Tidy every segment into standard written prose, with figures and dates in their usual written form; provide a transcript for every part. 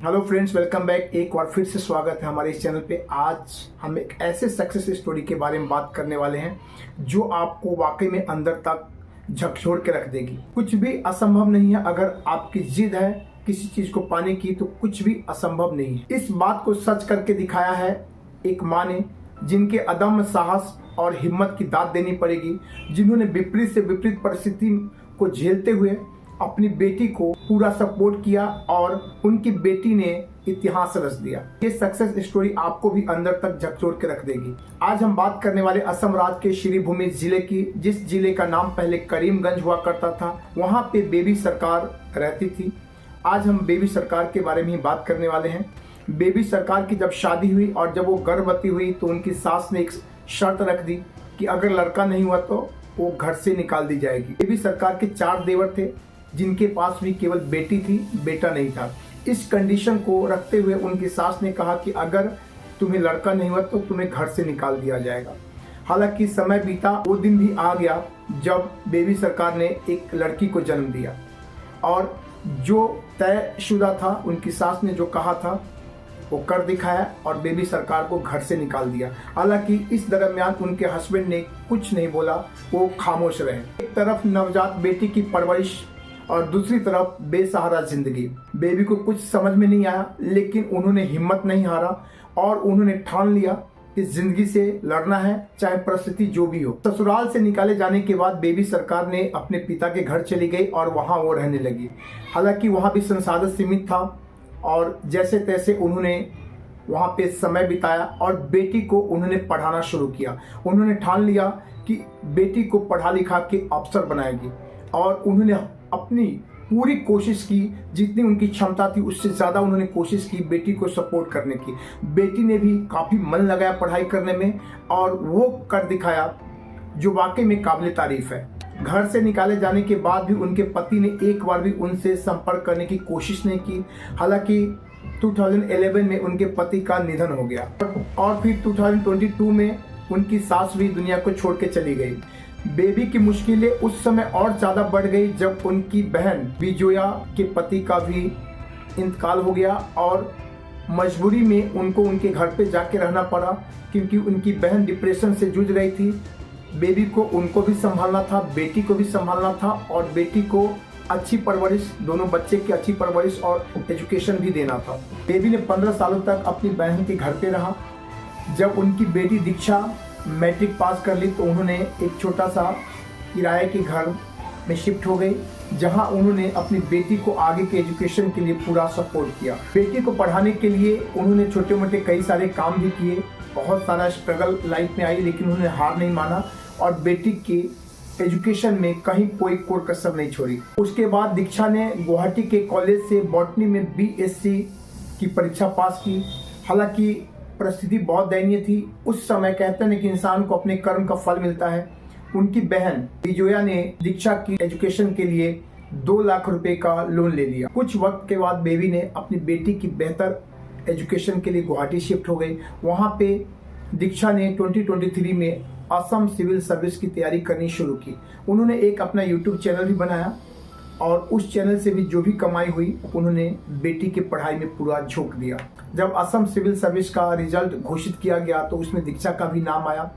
Hello friends, welcome back. एक बार फिर से स्वागत है हमारे इस चैनल पे। आज हम एक ऐसे सक्सेस स्टोरी के बारे में बात करने वाले हैं जो आपको वाकई में अंदर तक झकझोर के रख देगी। कुछ भी असंभव नहीं है। अगर आपकी जिद है किसी चीज को पाने की तो कुछ भी असंभव नहीं है। इस बात को सच करके दिखाया है एक माँ ने, जिनके अदम्य साहस और हिम्मत की दाद देनी पड़ेगी, जिन्होंने विपरीत से विपरीत परिस्थिति को झेलते हुए अपनी बेटी को पूरा सपोर्ट किया और उनकी बेटी ने इतिहास रच दिया। ये सक्सेस स्टोरी आपको भी अंदर तक झकझोर के रख देगी। आज हम बात करने वाले असम राज्य के श्रीभूमि जिले की, जिस जिले का नाम पहले करीमगंज हुआ करता था। वहाँ पे बेबी सरकार रहती थी। आज हम बेबी सरकार के बारे में ही बात करने वाले हैं। बेबी सरकार की जब शादी हुई और जब वो गर्भवती हुई तो उनकी सास ने एक शर्त रख दी कि अगर लड़का नहीं हुआ तो वो घर से निकाल दी जाएगी। बेबी सरकार के 4 देवर थे, जिनके पास भी केवल बेटी थी, बेटा नहीं था। इस कंडीशन को रखते हुए उनकी सास ने कहा कि अगर तुम्हें लड़का नहीं हुआ तो तुम्हें घर से निकाल दिया जाएगा। हालांकि समय बीता, वो दिन भी आ गया जब बेबी सरकार ने एक लड़की को जन्म दिया और जो तयशुदा था, उनकी सास ने जो कहा था वो कर दिखाया और बेबी सरकार को घर से निकाल दिया। हालांकि इस दरमियान उनके हस्बैंड ने कुछ नहीं बोला, वो खामोश रहे। एक तरफ नवजात बेटी की परवरिश और दूसरी तरफ बेसहारा जिंदगी। बेबी को कुछ समझ में नहीं आया, लेकिन उन्होंने हिम्मत नहीं हारा और उन्होंने ठान लिया कि जिंदगी से लड़ना है, चाहे परिस्थिति जो भी हो। ससुराल से निकाले जाने के बाद बेबी सरकार ने अपने पिता के घर चली गई और वहां वो रहने लगी। हालांकि वहां भी संसाधन सीमित था और जैसे तैसे उन्होंने वहां पे समय बिताया और बेटी को उन्होंने पढ़ाना शुरू किया। उन्होंने ठान लिया कि बेटी को पढ़ा लिखा के अफसर बनाएगी और उन्होंने अपनी पूरी कोशिश की। जितनी उनकी क्षमता थी उससे ज़्यादा उन्होंने कोशिश की बेटी को सपोर्ट करने की। बेटी ने भी काफ़ी मन लगाया पढ़ाई करने में और वो कर दिखाया जो वाकई में काबिल तारीफ है। घर से निकाले जाने के बाद भी उनके पति ने एक बार भी उनसे संपर्क करने की कोशिश नहीं की। हालांकि 2011 में उनके पति का निधन हो गया और फिर 2022 में उनकी सास भी दुनिया को छोड़ के चली गई। बेबी की मुश्किलें उस समय और ज़्यादा बढ़ गई जब उनकी बहन विजोया के पति का भी इंतकाल हो गया और मजबूरी में उनको उनके घर पे जाके रहना पड़ा, क्योंकि उनकी बहन डिप्रेशन से जूझ रही थी। बेबी को उनको भी संभालना था, बेटी को भी संभालना था और बेटी को अच्छी परवरिश, दोनों बच्चे की अच्छी परवरिश और एजुकेशन भी देना था। बेबी ने 15 सालों तक अपनी बहन के घर पे रहा। जब उनकी बेटी दीक्षा मैट्रिक पास कर ली तो उन्होंने एक छोटा सा किराए के घर में शिफ्ट हो गई, जहां उन्होंने अपनी बेटी को आगे के एजुकेशन के लिए पूरा सपोर्ट किया। बेटी को पढ़ाने के लिए उन्होंने छोटे मोटे कई सारे काम भी किए। बहुत सारा स्ट्रगल लाइफ में आई, लेकिन उन्होंने हार नहीं माना और बेटी के एजुकेशन में कहीं कोई कसर नहीं छोड़ी। उसके बाद दीक्षा ने गुवाहाटी के कॉलेज से बॉटनी में BSc की परीक्षा पास की। हालांकि परिस्थिति बहुत दयनीय थी। उस समय कहते हैं कि इंसान को अपने कर्म का फल मिलता है। उनकी बहन विजोया ने दीक्षा की एजुकेशन के लिए 2 लाख रुपए का लोन ले लिया। कुछ वक्त के बाद बेबी ने अपनी बेटी की बेहतर एजुकेशन के लिए गुवाहाटी शिफ्ट हो गई। वहां पे दीक्षा ने 2023 में असम सिविल सर्विस की तैयारी करनी शुरू की। उन्होंने एक अपना यूट्यूब चैनल भी बनाया और उस चैनल से भी जो भी कमाई हुई उन्होंने बेटी की पढ़ाई में पूरा झोंक दिया। जब असम सिविल सर्विस का रिजल्ट घोषित किया गया तो उसमें दीक्षा का भी नाम आया।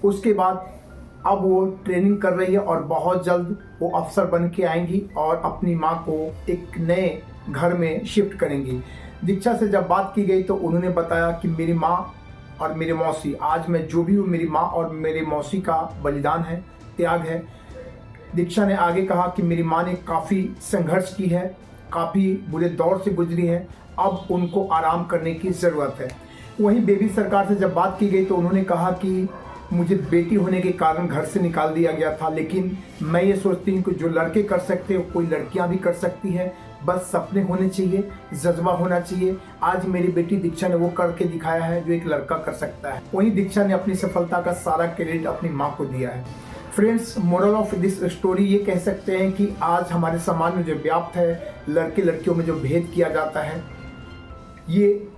उसके बाद अब वो ट्रेनिंग कर रही है और बहुत जल्द वो अफसर बन के आएंगी और अपनी माँ को एक नए घर में शिफ्ट करेंगी। दीक्षा से जब बात की गई तो उन्होंने बताया कि मेरी माँ और मेरी मौसी, आज मैं जो भी हूँ मेरी माँ और मेरी मौसी का बलिदान है, त्याग है। दीक्षा ने आगे कहा कि मेरी माँ ने काफ़ी संघर्ष की है, काफ़ी बुरे दौर से गुजरी है, अब उनको आराम करने की ज़रूरत है। वहीं बेबी सरकार से जब बात की गई तो उन्होंने कहा कि मुझे बेटी होने के कारण घर से निकाल दिया गया था, लेकिन मैं ये सोचती हूँ कि जो लड़के कर सकते हैं कोई लड़कियाँ भी कर सकती है। बस सपने होने चाहिए, जज्बा होना चाहिए। आज मेरी बेटी दीक्षा ने वो करके दिखाया है जो एक लड़का कर सकता है। वहीं दीक्षा ने अपनी सफलता का सारा क्रेडिट अपनी माँ को दिया है। Friends, moral of this story ये कह सकते हैं कि आज हमारे समाज में जो व्याप्त है, लड़के लड़कियों में जो भेद किया जाता है, ये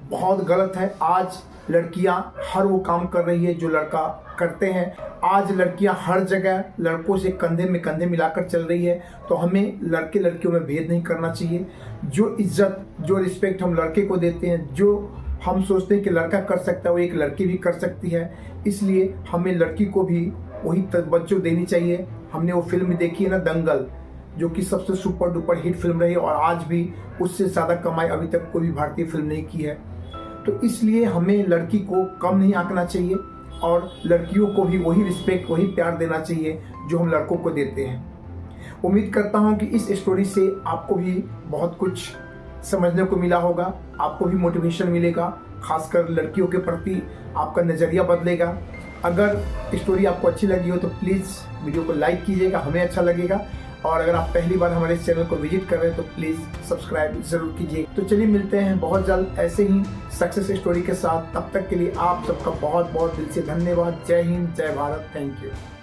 बहुत गलत है। आज लड़कियां हर वो काम कर रही है जो लड़का करते हैं। आज लड़कियां हर जगह लड़कों से कंधे में कंधे मिलाकर चल रही है। तो हमें लड़के लड़कियों में भेद नहीं करना चाहिए। जो इज्जत, जो रिस्पेक्ट हम लड़के को देते हैं, जो हम सोचते हैं कि लड़का कर सकता है, वो एक लड़की भी कर सकती है। इसलिए हमें लड़की को भी वही तवज्जो देनी चाहिए। हमने वो फिल्म देखी है ना, दंगल, जो कि सबसे सुपर डुपर हिट फिल्म रही और आज भी उससे ज़्यादा कमाई अभी तक कोई भी भारतीय फिल्म नहीं की है। तो इसलिए हमें लड़की को कम नहीं आंकना चाहिए और लड़कियों को भी वही रिस्पेक्ट, वही प्यार देना चाहिए जो हम लड़कों को देते हैं। उम्मीद करता हूँ कि इस स्टोरी से आपको भी बहुत कुछ समझने को मिला होगा, आपको भी मोटिवेशन मिलेगा, खासकर लड़कियों के प्रति आपका नज़रिया बदलेगा। अगर स्टोरी आपको अच्छी लगी हो तो प्लीज़ वीडियो को लाइक कीजिएगा, हमें अच्छा लगेगा। और अगर आप पहली बार हमारे चैनल को विजिट कर रहे हैं तो प्लीज़ सब्सक्राइब ज़रूर कीजिए। तो चलिए मिलते हैं बहुत जल्द ऐसे ही सक्सेस स्टोरी के साथ। तब तक के लिए आप सबका बहुत बहुत दिल से धन्यवाद। जय हिंद, जय भारत, थैंक यू।